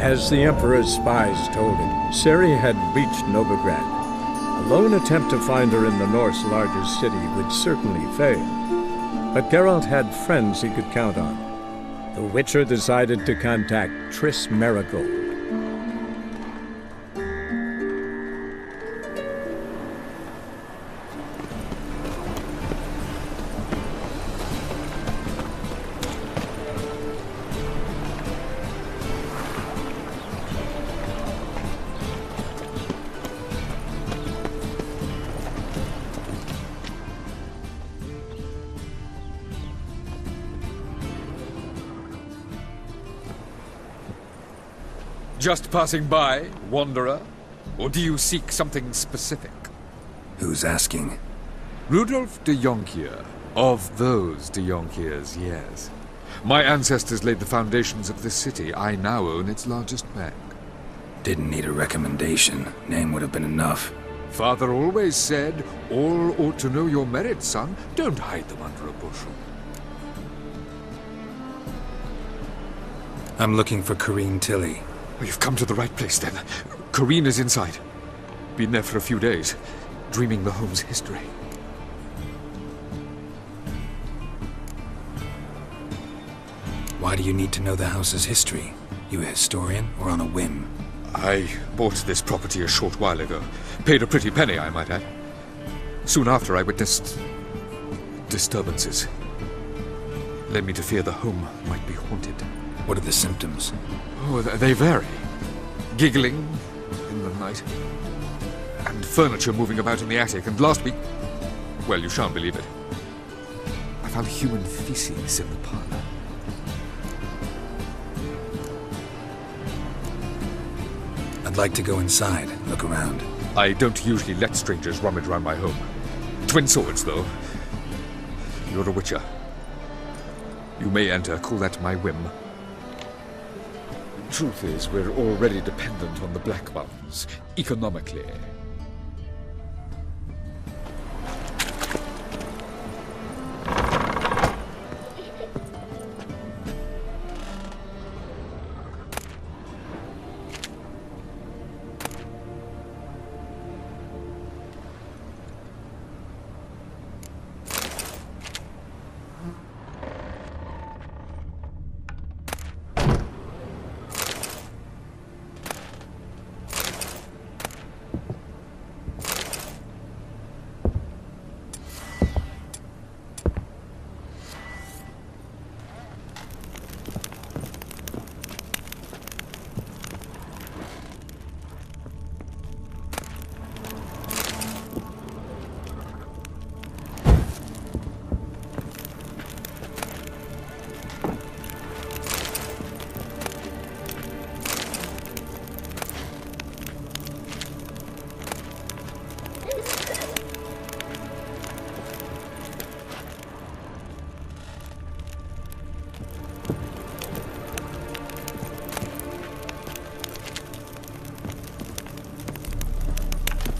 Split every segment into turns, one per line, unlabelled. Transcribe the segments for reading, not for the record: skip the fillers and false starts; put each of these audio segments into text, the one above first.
As the Emperor's spies told him, Ciri had reached Novigrad. A lone attempt to find her in the North's largest city would certainly fail. But Geralt had friends he could count on. The Witcher decided to contact Triss Merigold.
Just passing by, wanderer? Or do you seek something specific?
Who's asking?
Rudolf de Jonkier. Of those de Jonkiers, yes. My ancestors laid the foundations of this city. I now own its largest bank.
Didn't need a recommendation. Name would have been enough.
Father always said, all ought to know your merits, son. Don't hide them under a bushel.
I'm looking for Corrine Tilly.
Well, you've come to the right place, then. Corrine is inside. Been there for a few days, dreaming the home's history.
Why do you need to know the house's history? You a historian, or on a whim?
I bought this property a short while ago. Paid a pretty penny, I might add. Soon after, I witnessed disturbances. Led me to fear the home might be haunted.
What are the symptoms?
Oh, they vary. Giggling in the night. And furniture moving about in the attic. And last week... well, you shan't believe it. I found human feces in the parlor.
I'd like to go inside, look around.
I don't usually let strangers rummage around my home. Twin swords, though. You're a witcher. You may enter, call that my whim. Truth is, we're already dependent on the Black Ones, economically.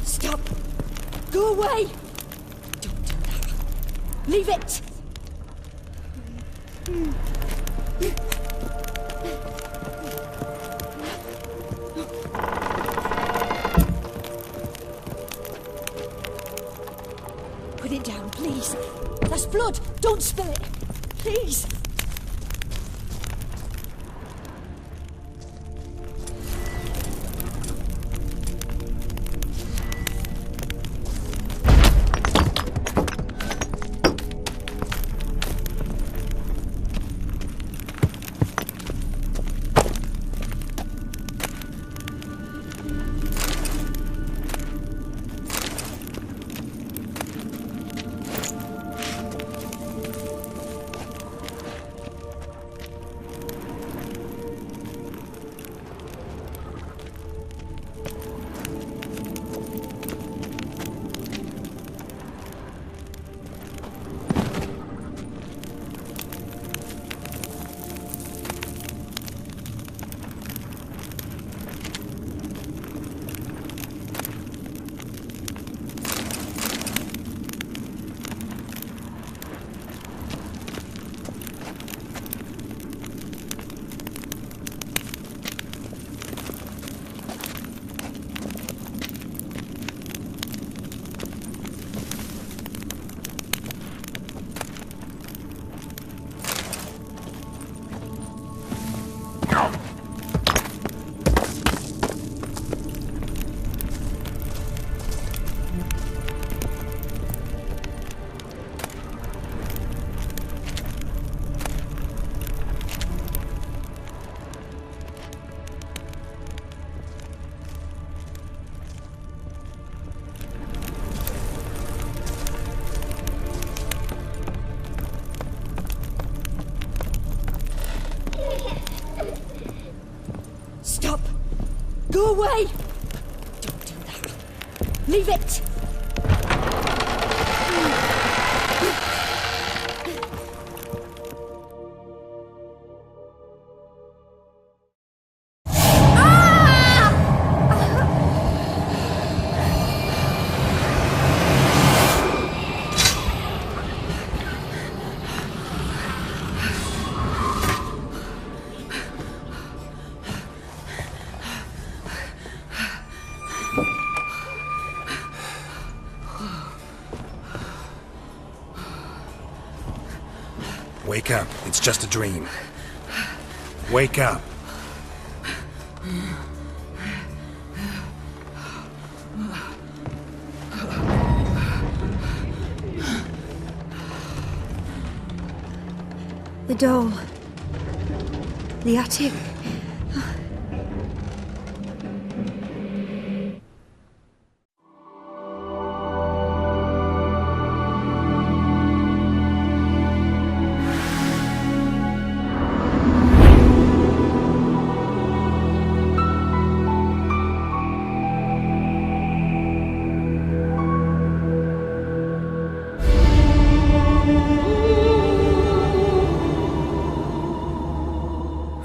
Stop! Go away! Don't do that. Leave it! Put it down, please. That's blood. Don't spill it. Please. Go away! Don't do that. Leave it!
Wake up. It's just a dream. Wake up.
The doll. The attic.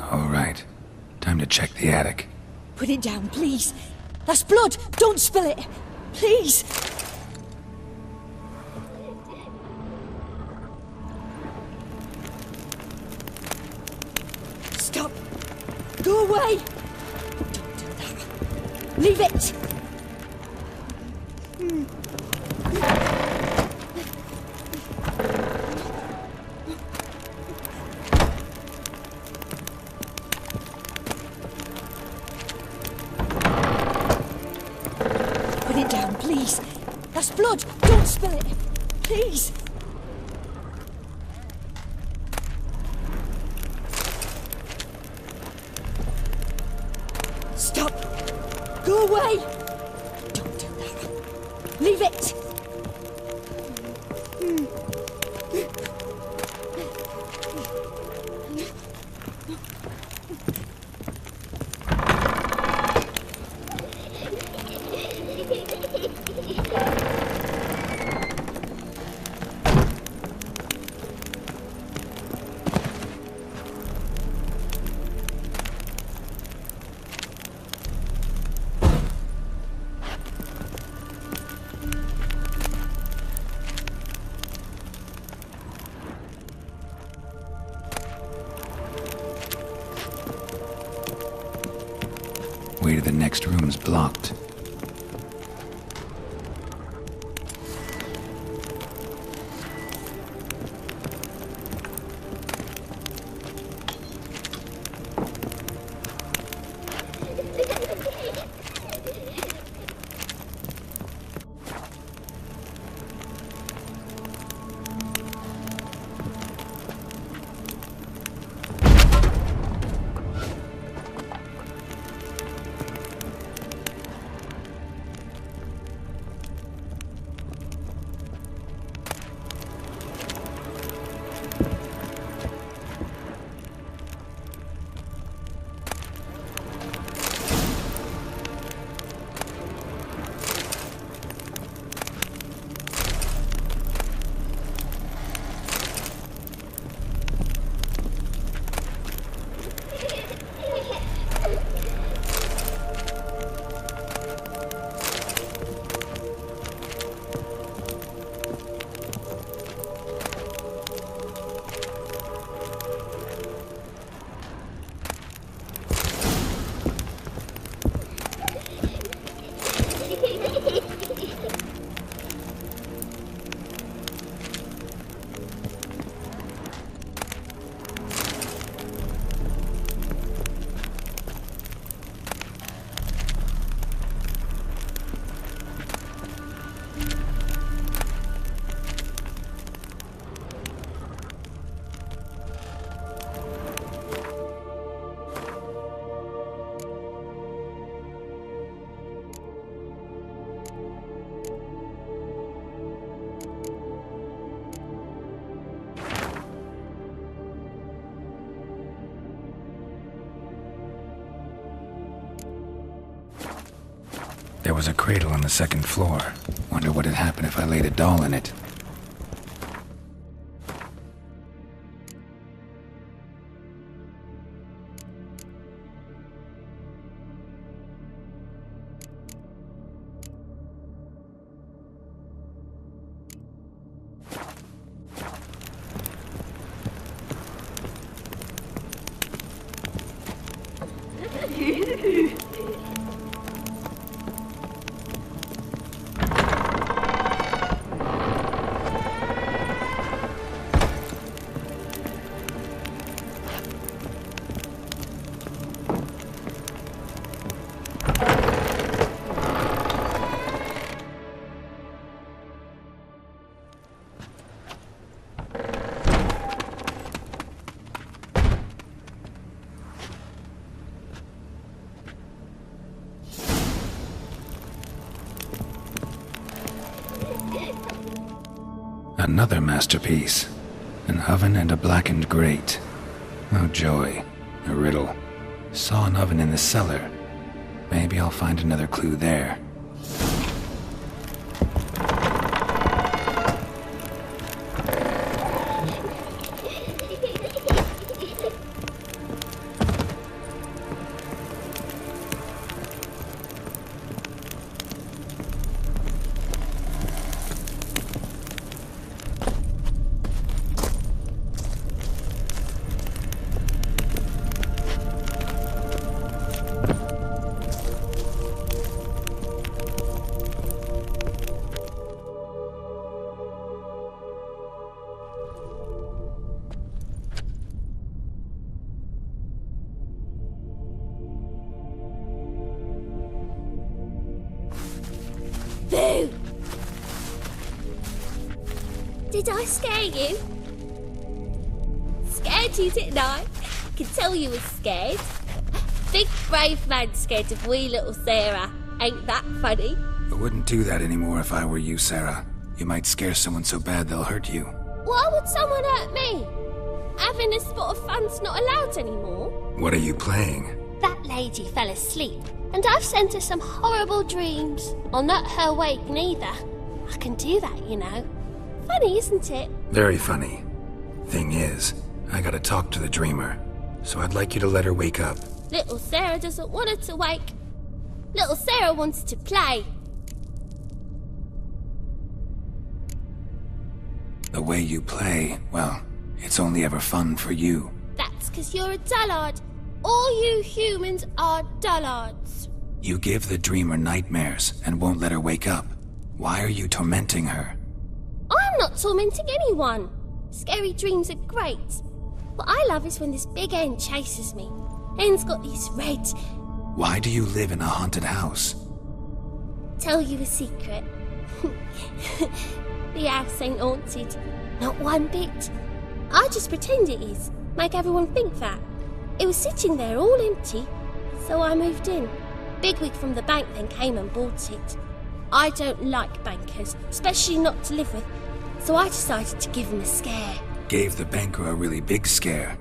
All right. Time to check the attic.
Put it down, please. That's blood! Don't spill it! Please! Stop! Go away! Don't do that. Leave it! Put it down, please. That's blood! Don't spill it! Please! Stop! Go away! Don't do that. Leave it!
Way to the next room's blocked. There was a cradle on the second floor. Wonder what had happened if I laid a doll in it. Another masterpiece. An oven and a blackened grate. Oh joy. A riddle. Saw an oven in the cellar. Maybe I'll find another clue there.
Boo! Did I scare you? Scared you, didn't I? Can tell you was scared. Big brave man scared of wee little Sarah. Ain't that funny?
I wouldn't do that anymore if I were you, Sarah. You might scare someone so bad they'll hurt you.
Why would someone hurt me? Having a spot of fun's not allowed anymore.
What are you playing?
That lady fell asleep, and I've sent her some horrible dreams. I'll not her wake neither. I can do that, you know. Funny, isn't it?
Very funny. Thing is, I gotta talk to the dreamer, so I'd like you to let her wake up.
Little Sarah doesn't want her to wake. Little Sarah wants to play.
The way you play, well, it's only ever fun for you.
That's 'cause you're a dullard. All you humans are dullards.
You give the dreamer nightmares and won't let her wake up. Why are you tormenting her?
I'm not tormenting anyone. Scary dreams are great. What I love is when this big hen chases me. Hen's got these red...
Why do you live in a haunted house?
Tell you a secret. The house ain't haunted. Not one bit. I just pretend it is. Make everyone think that. It was sitting there all empty, so I moved in. Bigwig from the bank then came and bought it. I don't like bankers, especially not to live with, so I decided to give him a scare.
Gave the banker a really big scare.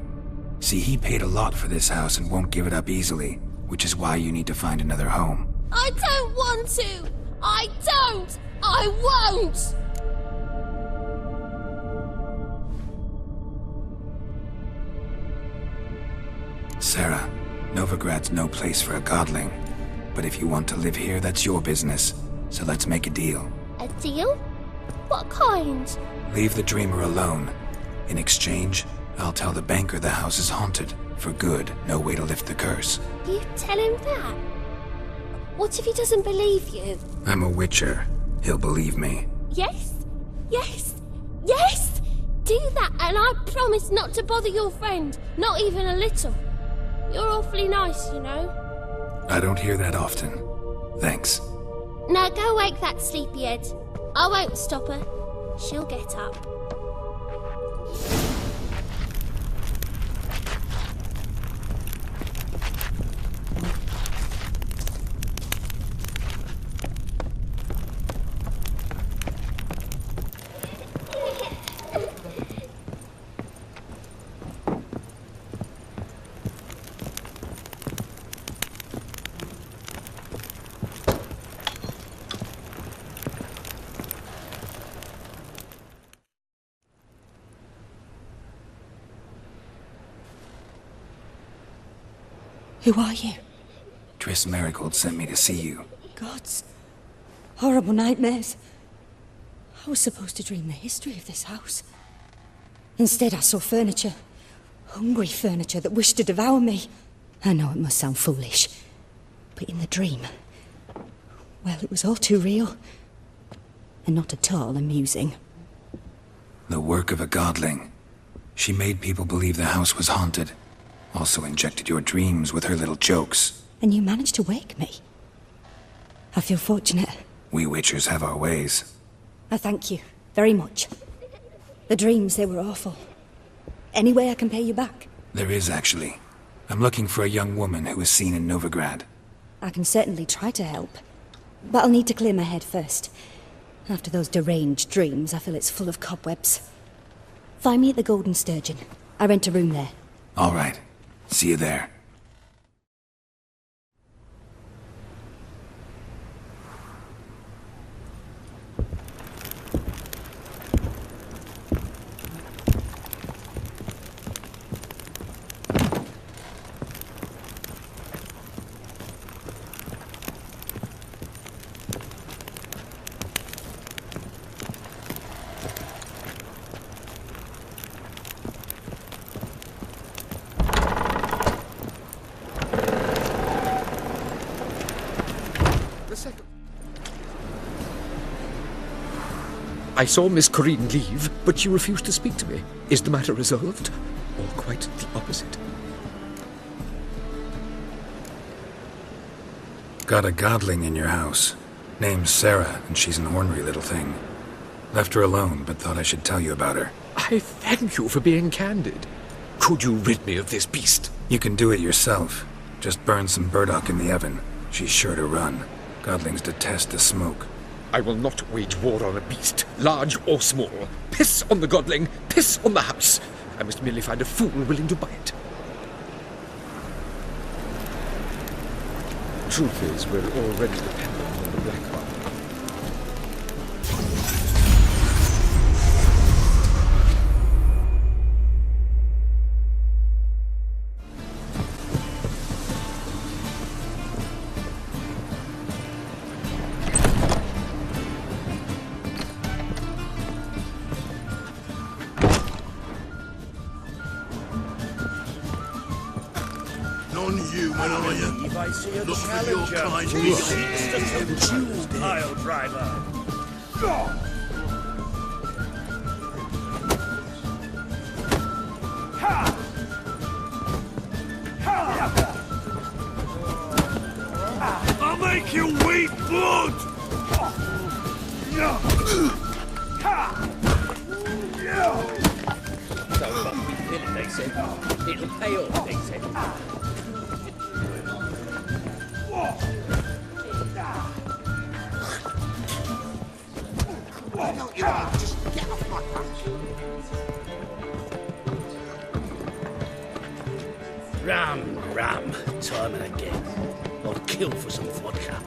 See, he paid a lot for this house and won't give it up easily, which is why you need to find another home.
I don't want to! I don't! I won't!
Sarah, Novigrad's no place for a godling. But if you want to live here, that's your business. So let's make a deal.
A deal? What kind?
Leave the dreamer alone. In exchange, I'll tell the banker the house is haunted. For good, no way to lift the curse.
You tell him that? What if he doesn't believe you?
I'm a witcher. He'll believe me.
Yes? Yes? Yes! Do that and I promise not to bother your friend. Not even a little. You're awfully nice, you know.
I don't hear that often. Thanks.
Now go wake that sleepyhead. I won't stop her. She'll get up.
Who are you?
Triss Marigold sent me to see you.
Gods. Horrible nightmares. I was supposed to dream the history of this house. Instead, I saw furniture. Hungry furniture that wished to devour me. I know it must sound foolish, but in the dream, well, it was all too real. And not at all amusing.
The work of a godling. She made people believe the house was haunted. Also injected your dreams with her little jokes.
And you managed to wake me. I feel fortunate.
We witchers have our ways.
I thank you very much. The dreams, they were awful. Any way I can pay you back?
There is, actually. I'm looking for a young woman who was seen in Novigrad.
I can certainly try to help. But I'll need to clear my head first. After those deranged dreams, I feel it's full of cobwebs. Find me at the Golden Sturgeon. I rent a room there.
All right. See you there.
I saw Miss Corinne leave, but she refused to speak to me. Is the matter resolved? Or quite the opposite?
Got a godling in your house. Name's Sarah, and she's an ornery little thing. Left her alone, but thought I should tell you about her.
I thank you for being candid. Could you rid me of this beast?
You can do it yourself. Just burn some burdock in the oven. She's sure to run. Godlings detest the smoke.
I will not wage war on a beast, large or small. Piss on the godling, piss on the house. I must merely find a fool willing to buy it. Truth is, we're already dependent on the black one.
Non-human, are you?
If I see a
Look for your kind
challenger, pile driver.
I'll make you weep blood!
Don't fuck me, Philip, they said. It'll pay off, they said.
Why don't you all just get off my back?
Ram, time and again. I'll kill for some vodka.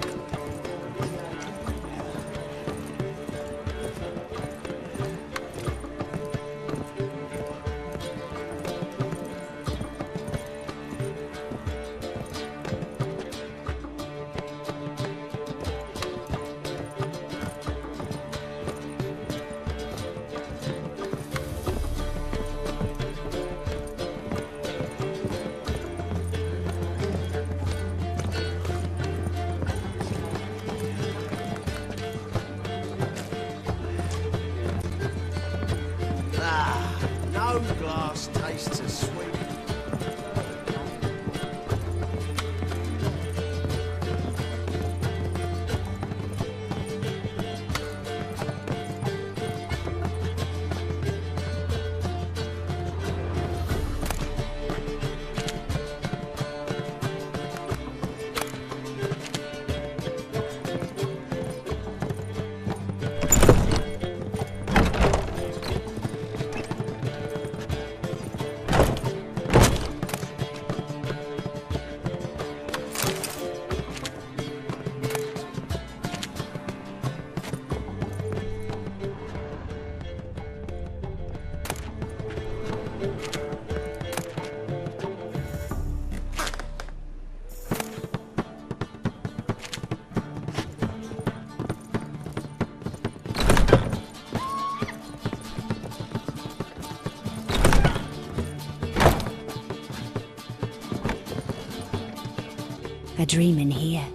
A dream in here.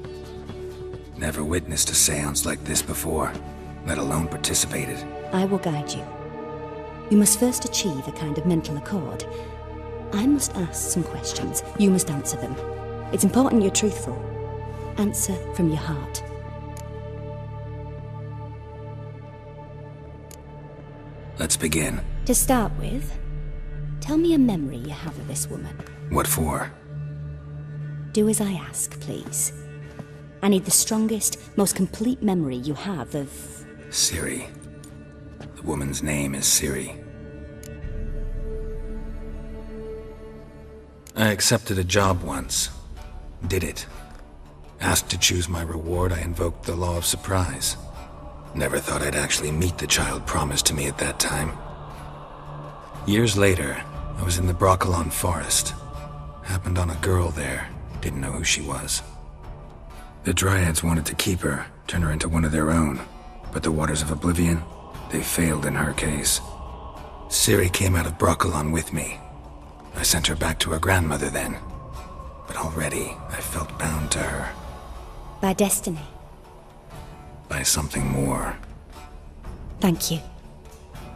Never witnessed a seance like this before, let alone participated.
I will guide you. You must first achieve a kind of mental accord. I must ask some questions. You must answer them. It's important you're truthful. Answer from your heart.
Let's begin.
To start with, tell me a memory you have of this woman.
What for?
Do as I ask, please. I need the strongest, most complete memory you have of...
Ciri. The woman's name is Ciri. I accepted a job once. Did it. Asked to choose my reward, I invoked the law of surprise. Never thought I'd actually meet the child promised to me at that time. Years later, I was in the Broccolon forest. Happened on a girl there. Didn't know who she was. The Dryads wanted to keep her, turn her into one of their own. But the Waters of Oblivion, they failed in her case. Ciri came out of Broccolon with me. I sent her back to her grandmother then. But already, I felt bound to her.
By destiny.
By something more.
Thank you.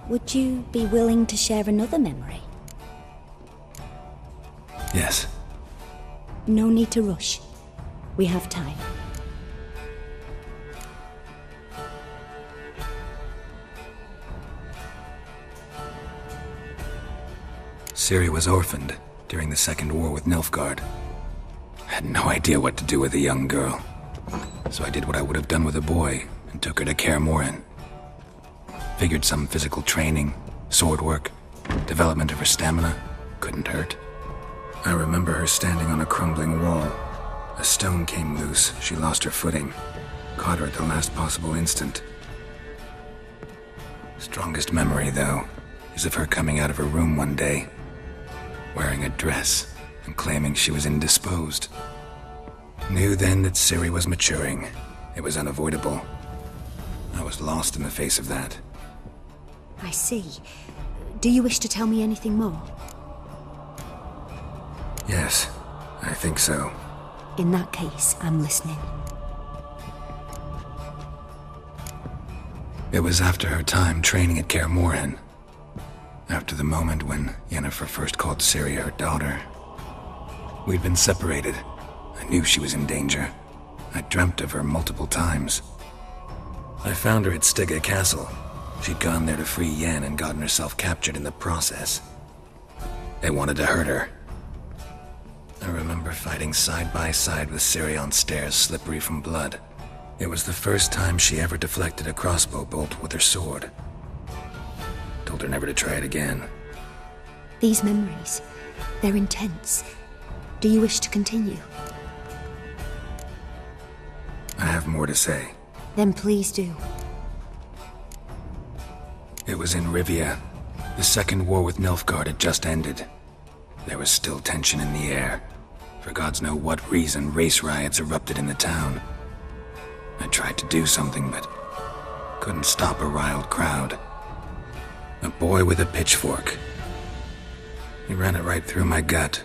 Would you be willing to share another memory?
Yes.
No need to rush. We have time.
Ciri was orphaned during the Second War with Nilfgaard. I had no idea what to do with a young girl. So I did what I would have done with a boy and took her to Kaer Morhen. Figured some physical training, sword work, development of her stamina couldn't hurt. I remember her standing on a crumbling wall. A stone came loose, she lost her footing. Caught her at the last possible instant. Strongest memory, though, is of her coming out of her room one day, wearing a dress and claiming she was indisposed. Knew then that Ciri was maturing. It was unavoidable. I was lost in the face of that.
I see. Do you wish to tell me anything more?
Yes, I think so.
In that case, I'm listening.
It was after her time training at Kaer Morhen. After the moment when Yennefer first called Ciri her daughter. We'd been separated. I knew she was in danger. I dreamt of her multiple times. I found her at Stygga Castle. She'd gone there to free Yen and gotten herself captured in the process. They wanted to hurt her. I remember fighting side by side with Ciri on stairs slippery from blood. It was the first time she ever deflected a crossbow bolt with her sword. Told her never to try it again.
These memories, they're intense. Do you wish to continue?
I have more to say.
Then please do.
It was in Rivia. The Second War with Nilfgaard had just ended. There was still tension in the air. For gods know what reason, race riots erupted in the town. I tried to do something, but couldn't stop a riled crowd. A boy with a pitchfork. He ran it right through my gut.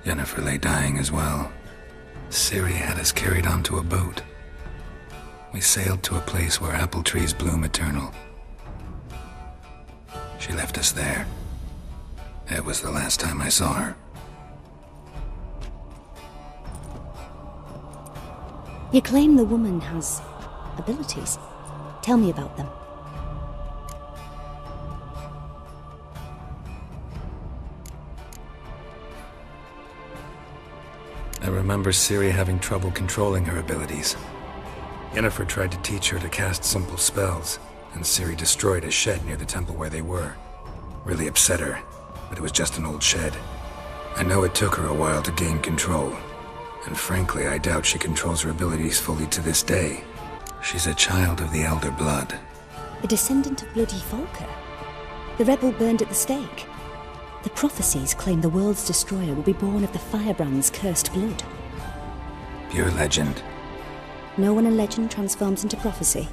Yennefer lay dying as well. Ciri had us carried onto a boat. We sailed to a place where apple trees bloom eternal. She left us there. That was the last time I saw her.
You claim the woman has abilities. Tell me about them.
I remember Ciri having trouble controlling her abilities. Yennefer tried to teach her to cast simple spells, and Ciri destroyed a shed near the temple where they were. Really upset her, but it was just an old shed. I know it took her a while to gain control, and frankly, I doubt she controls her abilities fully to this day. She's a child of the Elder Blood.
A descendant of bloody Volker. The rebel burned at the stake. The prophecies claim the world's destroyer will be born of the Firebrand's cursed blood.
Pure legend.
Know when a legend transforms into prophecy?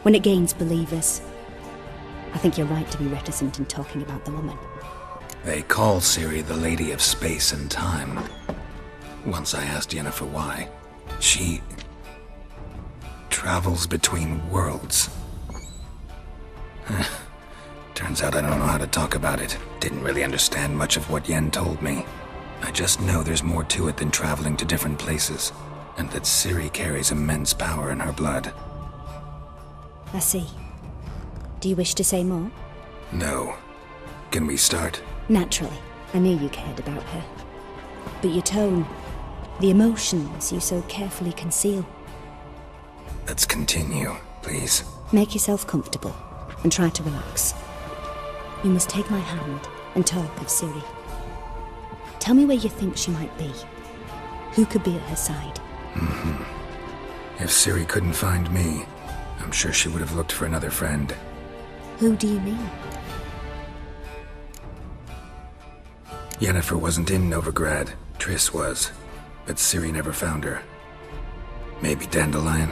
When it gains believers. I think you're right to be reticent in talking about the woman.
They call Ciri the Lady of Space and Time. Once I asked Yennefer why. She travels between worlds. Turns out I don't know how to talk about it. Didn't really understand much of what Yen told me. I just know there's more to it than traveling to different places, and that Ciri carries immense power in her blood.
I see. Do you wish to say more?
No. Can we start?
Naturally. I knew you cared about her. But your tone, the emotions you so carefully conceal.
Let's continue, please.
Make yourself comfortable and try to relax. You must take my hand and talk of Ciri. Tell me where you think she might be. Who could be at her side?
If Ciri couldn't find me, I'm sure she would have looked for another friend.
Who do you mean?
Yennefer wasn't in Novigrad. Triss was. But Ciri never found her. Maybe Dandelion?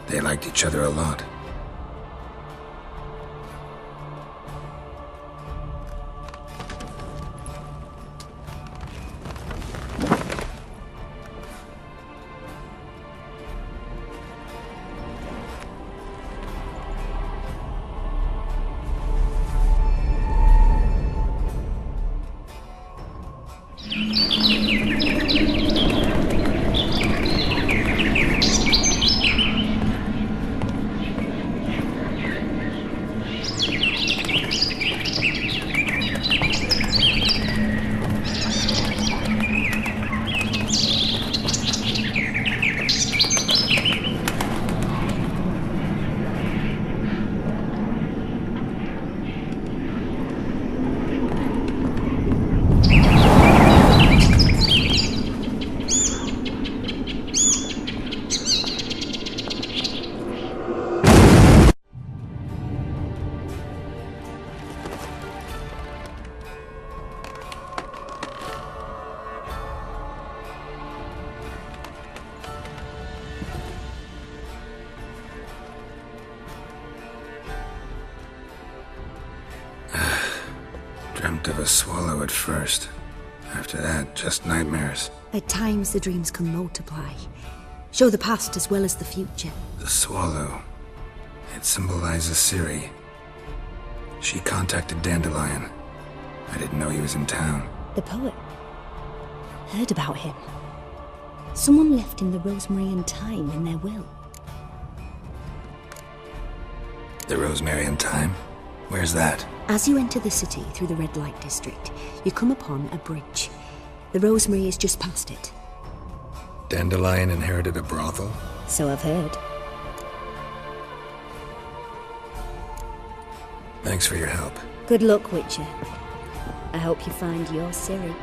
They liked each other a lot. Dreamt of a swallow at first. After that, just nightmares.
At times the dreams can multiply. Show the past as well as the future.
The swallow. It symbolizes Ciri. She contacted Dandelion. I didn't know he was in town.
The poet. Heard about him. Someone left him the rosemary and thyme in their will.
The rosemary and thyme? Where's that?
As you enter the city through the red light district, you come upon a bridge. The rosemary is just past it.
Dandelion inherited a brothel?
So I've heard.
Thanks for your help.
Good luck, Witcher. I hope you find your Ciri.